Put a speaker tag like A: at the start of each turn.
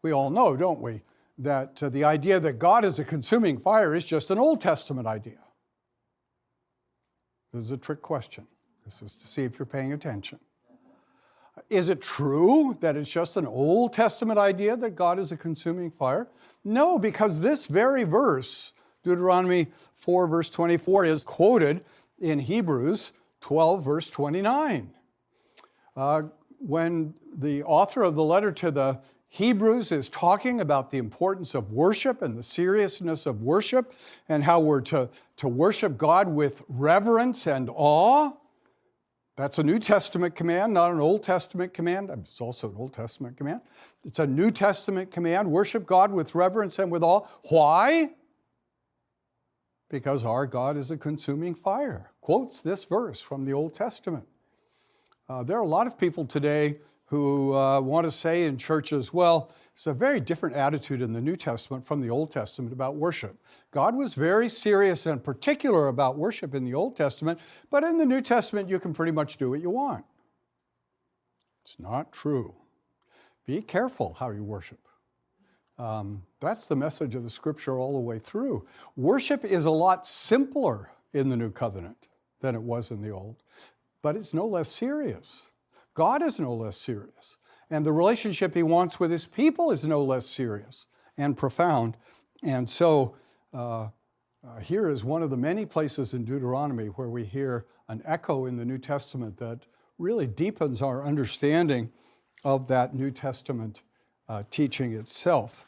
A: We all know, don't we, that the idea that God is a consuming fire is just an Old Testament idea. This is a trick question. This is to see if you're paying attention. Is it true that it's just an Old Testament idea that God is a consuming fire? No, because this very verse, Deuteronomy 4, verse 24, is quoted in Hebrews 12, verse 29. When the author of the letter to the Hebrews is talking about the importance of worship and the seriousness of worship and how we're to worship God with reverence and awe. That's a New Testament command, not an Old Testament command. It's also an Old Testament command. It's a New Testament command. Worship God with reverence and with awe. Why? Because our God is a consuming fire. Quotes this verse from the Old Testament. There are a lot of people today who want to say in churches, well, it's a very different attitude in the New Testament from the Old Testament about worship. God was very serious and particular about worship in the Old Testament, but in the New Testament, you can pretty much do what you want. It's not true. Be careful how you worship. That's the message of the Scripture all the way through. Worship is a lot simpler in the New Covenant than it was in the Old, but it's no less serious. God is no less serious, and the relationship He wants with His people is no less serious and profound. And so here is one of the many places in Deuteronomy where we hear an echo in the New Testament that really deepens our understanding of that New Testament teaching itself.